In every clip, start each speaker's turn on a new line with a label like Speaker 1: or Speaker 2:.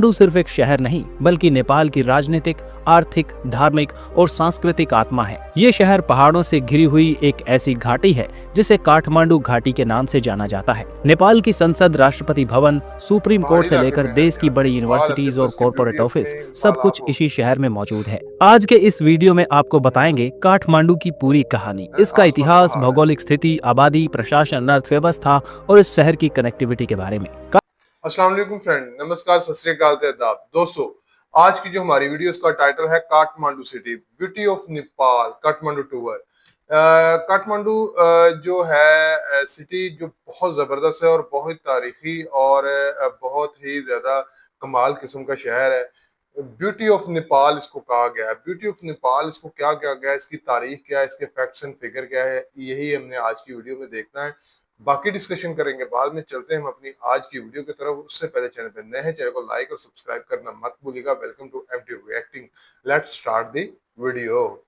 Speaker 1: काठमांडू सिर्फ एक शहर नहीं बल्कि नेपाल की राजनीतिक, आर्थिक, धार्मिक और सांस्कृतिक आत्मा है। ये शहर पहाड़ों से घिरी हुई एक ऐसी घाटी है जिसे काठमांडू घाटी के नाम से जाना जाता है। नेपाल की संसद, राष्ट्रपति भवन, सुप्रीम कोर्ट से लेकर देश की बड़ी यूनिवर्सिटीज और कॉर्पोरेट ऑफिस सब कुछ इसी शहर में मौजूद है। आज के इस वीडियो में आपको बताएंगे काठमांडू की पूरी कहानी, इसका इतिहास, भौगोलिक स्थिति, आबादी, प्रशासन, अर्थव्यवस्था और इस शहर की कनेक्टिविटी के बारे में।
Speaker 2: अस्सलाम वालेकुम फ्रेंड, नमस्कार, सत श्री अकाल आदाब। दोस्तों, आज की जो हमारी वीडियो इसका टाइटल है Kathmandu city, beauty of Nepal, Kathmandu tour. Kathmandu जो है सिटी जो बहुत जबरदस्त है और बहुत तारीखी और बहुत ही ज्यादा कमाल किस्म का शहर है। ब्यूटी ऑफ नेपाल इसको कहा गया है। ब्यूटी ऑफ नेपाल इसको क्या कहा गया है, इसकी तारीख क्या है, इसके फैक्ट्स एंड फिगर क्या है, यही हमने आज की वीडियो में देखना है। बाकी डिस्कशन करेंगे बाद में। चलते हैं हम अपनी आज की वीडियो की तरफ। उससे पहले चैनल पर नए हैं, चैनल को लाइक और सब्सक्राइब करना मत भूलिएगा। Welcome to MT reacting. Let's start the video.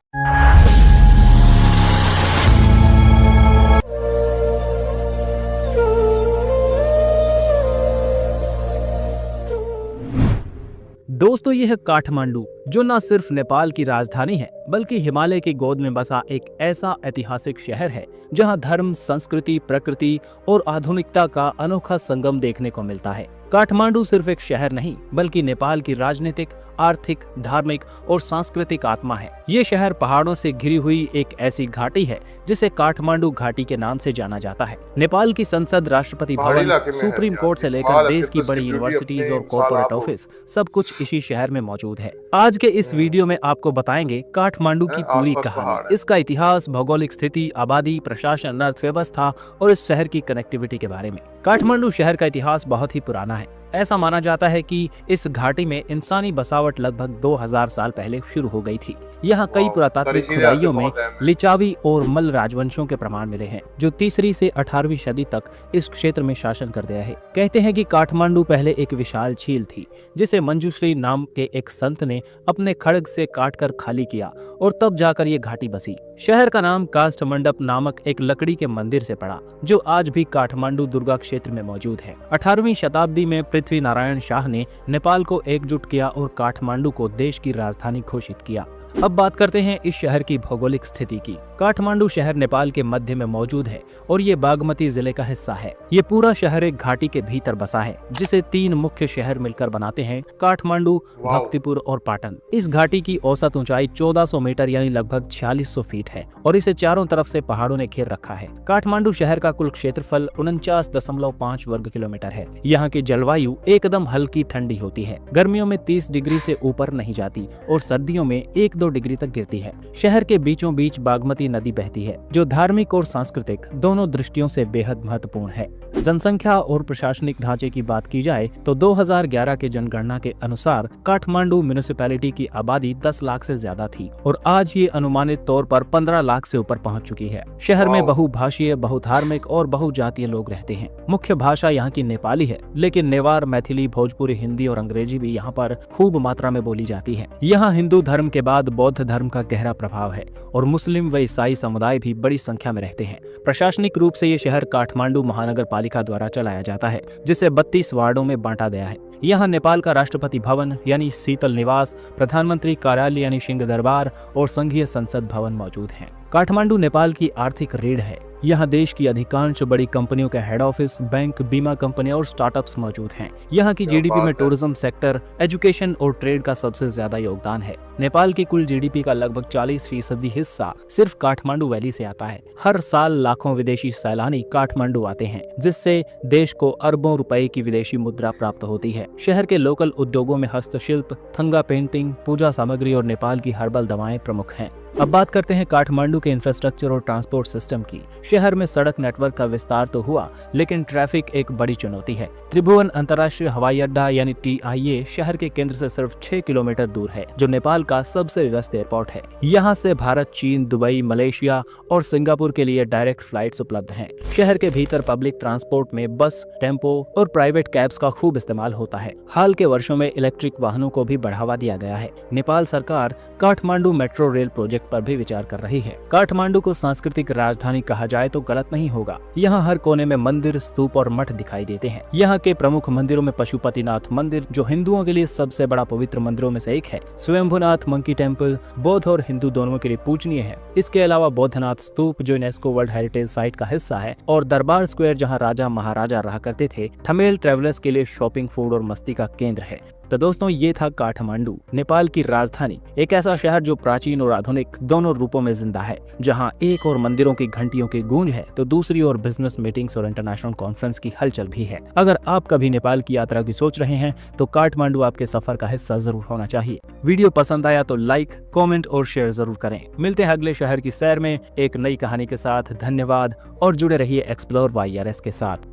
Speaker 1: दोस्तों, यह काठमांडू जो न सिर्फ नेपाल की राजधानी है बल्कि हिमालय की गोद में बसा एक ऐसा ऐतिहासिक शहर है जहां धर्म, संस्कृति, प्रकृति और आधुनिकता का अनोखा संगम देखने को मिलता है। काठमांडू सिर्फ एक शहर नहीं बल्कि नेपाल की राजनीतिक, आर्थिक, धार्मिक और सांस्कृतिक आत्मा है। ये शहर पहाड़ों से घिरी हुई एक ऐसी घाटी है जिसे काठमांडू घाटी के नाम से जाना जाता है। नेपाल की संसद, राष्ट्रपति भवन, सुप्रीम कोर्ट से लेकर देश की बड़ी यूनिवर्सिटीज और कॉर्पोरेट ऑफिस सब कुछ इसी शहर में मौजूद है। आज के इस वीडियो में आपको बताएंगे काठमांडू की पूरी कहानी, इसका इतिहास, भौगोलिक स्थिति, आबादी, प्रशासन, अर्थव्यवस्था और इस शहर की कनेक्टिविटी के बारे में। काठमांडू शहर का इतिहास बहुत ही पुराना है। ऐसा माना जाता है कि इस घाटी में इंसानी बसावट लगभग 2000 साल पहले शुरू हो गई थी। यहाँ कई पुरातात्विक खुदाइयों में लिचावी और मल्ल राजवंशों के प्रमाण मिले हैं जो 3वीं से 18वीं सदी तक इस क्षेत्र में शासन कर गया है। कहते हैं कि काठमांडू पहले एक विशाल झील थी जिसे मंजूश्री नाम के एक संत ने अपने खड्ग से काटकर खाली किया और तब जाकर ये घाटी बसी। शहर का नाम काष्ठमंडप नामक एक लकड़ी के मंदिर से पड़ा जो आज भी काठमांडू दुर्गा क्षेत्र में मौजूद है। 18वीं शताब्दी में पृथ्वी नारायण शाह ने नेपाल को एकजुट किया और काठमांडू को देश की राजधानी घोषित किया। अब बात करते हैं इस शहर की भौगोलिक स्थिति की। काठमांडू शहर नेपाल के मध्य में मौजूद है और ये बागमती जिले का हिस्सा है। ये पूरा शहर एक घाटी के भीतर बसा है जिसे 3 मुख्य शहर मिलकर बनाते हैं, काठमांडू, भक्तिपुर और पाटन। इस घाटी की औसत ऊंचाई 1400 मीटर यानी लगभग 4600 फीट है और इसे चारों तरफ से पहाड़ों ने घेर रखा है। काठमांडू शहर का कुल क्षेत्रफल 49.5 वर्ग किलोमीटर है। यहाँ की जलवायु एकदम हल्की ठंडी होती है। गर्मियों में 30 डिग्री से ऊपर नहीं जाती और सर्दियों में 1-2 डिग्री तक गिरती है। शहर के बीचों बीच बागमती नदी बहती है जो धार्मिक और सांस्कृतिक दोनों दृष्टियों से बेहद महत्वपूर्ण है। जनसंख्या और प्रशासनिक ढांचे की बात की जाए तो 2011 के जनगणना के अनुसार काठमांडू म्युनिसिपैलिटी की आबादी 10 लाख से ज्यादा थी और आज ये अनुमानित तौर पर 15 लाख से ऊपर पहुंच चुकी है। शहर में बहुभाषीय, बहुधार्मिक और बहुजातीय लोग रहते हैं। मुख्य भाषा यहाँ की नेपाली है, लेकिन नेवार, मैथिली, भोजपुरी, हिंदी और अंग्रेजी भी यहाँ पर खूब मात्रा में बोली जाती है। यहाँ हिंदू धर्म के बाद बौद्ध धर्म का गहरा प्रभाव है और मुस्लिम व ईसाई समुदाय भी बड़ी संख्या में रहते हैं। प्रशासनिक रूप से ये शहर काठमांडू महानगर पालिका द्वारा चलाया जाता है जिसे 32 वार्डों में बांटा गया है। यहाँ नेपाल का राष्ट्रपति भवन यानी शीतल निवास, प्रधानमंत्री कार्यालय यानी सिंह दरबार और संघीय संसद भवन मौजूद हैं। काठमांडू नेपाल की आर्थिक रीढ़ है। यहाँ देश की अधिकांश बड़ी कंपनियों के हेड ऑफिस, बैंक, बीमा कंपनियां और स्टार्टअप्स मौजूद हैं। यहाँ की जीडीपी में टूरिज्म सेक्टर, एजुकेशन और ट्रेड का सबसे ज्यादा योगदान है। नेपाल की कुल जीडीपी का लगभग 40% हिस्सा सिर्फ काठमांडू वैली से आता है। हर साल लाखों विदेशी सैलानी काठमांडू आते हैं जिससे देश को अरबों रुपए की विदेशी मुद्रा प्राप्त होती है। शहर के लोकल उद्योगों में हस्तशिल्प, थंगा पेंटिंग, पूजा सामग्री और नेपाल की हर्बल दवाएं प्रमुख हैं। अब बात करते हैं काठमांडू के इंफ्रास्ट्रक्चर और ट्रांसपोर्ट सिस्टम की। शहर में सड़क नेटवर्क का विस्तार तो हुआ, लेकिन ट्रैफिक एक बड़ी चुनौती है। त्रिभुवन अंतर्राष्ट्रीय हवाई अड्डा यानी TIA शहर के केंद्र से सिर्फ 6 किलोमीटर दूर है, जो नेपाल का सबसे व्यस्त एयरपोर्ट है। यहाँ से भारत, चीन, दुबई, मलेशिया और सिंगापुर के लिए डायरेक्ट फ्लाइट्स उपलब्ध हैं। शहर के भीतर पब्लिक ट्रांसपोर्ट में बस, टेम्पो और प्राइवेट कैब्स का खूब इस्तेमाल होता है। हाल के वर्षों में इलेक्ट्रिक वाहनों को भी बढ़ावा दिया गया है। नेपाल सरकार काठमांडू मेट्रो रेल प्रोजेक्ट पर भी विचार कर रही है। काठमांडू को सांस्कृतिक राजधानी कहा जाए तो गलत नहीं होगा। यहाँ हर कोने में मंदिर, स्तूप और मठ दिखाई देते हैं। यहाँ के प्रमुख मंदिरों में पशुपतिनाथ मंदिर, जो हिंदुओं के लिए सबसे बड़ा पवित्र मंदिरों में से एक है, स्वयंभूनाथ मंकी टेम्पल, बौद्ध और हिंदू दोनों के लिए पूजनीय है। इसके अलावा बौद्धनाथ स्तूप, जो यूनेस्को वर्ल्ड हेरिटेज साइट का हिस्सा है, और दरबार स्क्वायर, जहाँ राजा महाराजा रहा करते थे। ठमेल ट्रेवलर्स के लिए शॉपिंग, फूड और मस्ती का केंद्र है। तो दोस्तों, ये था काठमांडू, नेपाल की राजधानी। एक ऐसा शहर जो प्राचीन और आधुनिक दोनों रूपों में जिंदा है, जहां एक और मंदिरों की घंटियों की गूंज है तो दूसरी ओर बिजनेस मीटिंग्स और इंटरनेशनल कॉन्फ्रेंस की हलचल भी है। अगर आप कभी नेपाल की यात्रा की सोच रहे हैं तो काठमांडू आपके सफर का हिस्सा जरूर होना चाहिए। वीडियो पसंद आया तो लाइक, कॉमेंट और शेयर जरूर करें। मिलते हैं अगले शहर की सैर में एक नई कहानी के साथ। धन्यवाद और जुड़े रहिए एक्सप्लोर बाय आरएस के साथ।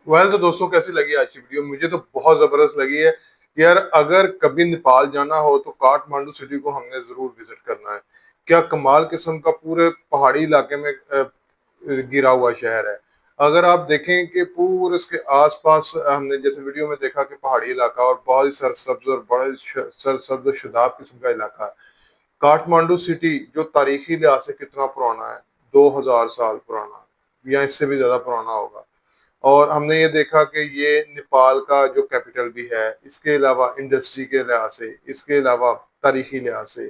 Speaker 2: तो दोस्तों, कैसी लगी आज की वीडियो? मुझे तो बहुत जबरदस्त लगी है यार। अगर कभी नेपाल जाना हो तो काठमांडू सिटी को हमने जरूर विजिट करना है। क्या कमाल किस्म का पूरे पहाड़ी इलाके में गिरा हुआ शहर है। अगर आप देखें कि पूरे इसके आसपास हमने जैसे वीडियो में देखा कि पहाड़ी इलाका और बहुत ही सरसब्ज और बड़ा सरसब्ज शुदाब किस्म का इलाका है। काठमांडू सिटी जो तारीखी लिहाज से कितना पुराना है, 2000 साल पुराना या इससे भी ज्यादा पुराना होगा। और हमने ये देखा कि ये नेपाल का जो कैपिटल भी है, इसके अलावा इंडस्ट्री के लिहाज से, इसके अलावा तारीखी लिहाज से,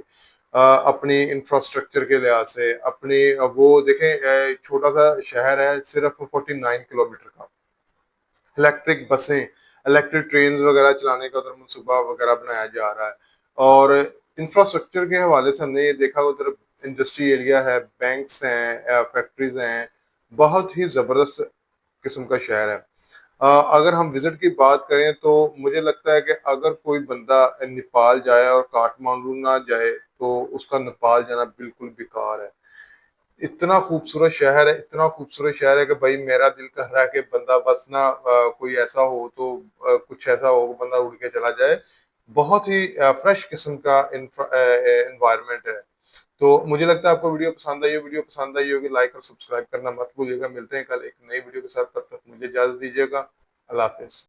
Speaker 2: अपनी इंफ्रास्ट्रक्चर के लिहाज से, अपनी वो देखें छोटा सा शहर है सिर्फ 49 किलोमीटर का। इलेक्ट्रिक बसें, इलेक्ट्रिक ट्रेन वगैरह चलाने का उधर मनसूबा वगैरह बनाया जा रहा है। और इंफ्रास्ट्रक्चर के हवाले से हमने ये देखा उधर इंडस्ट्री एरिया है, बैंक्स हैं, फैक्ट्रीज हैं, बहुत ही जबरदस्त किस्म का शहर है। अगर हम विजिट की बात करें तो मुझे लगता है कि अगर कोई बंदा नेपाल जाए और काठमांडू ना जाए तो उसका नेपाल जाना बिल्कुल बेकार है। इतना खूबसूरत शहर है, इतना खूबसूरत शहर है कि भाई मेरा दिल कर रहा है कि बंदा बस ना कोई ऐसा हो तो कुछ ऐसा हो बंदा उड़ के चला जाए। बहुत ही फ्रेश किस्म का एनवायरनमेंट है। तो मुझे लगता है आपको वीडियो पसंद आई है। वीडियो पसंद आई होगी लाइक और सब्सक्राइब करना मत भूलिएगा। मिलते हैं कल एक नई वीडियो के साथ, तब तक मुझे इजाजत दीजिएगा। अल्लाह हाफिज।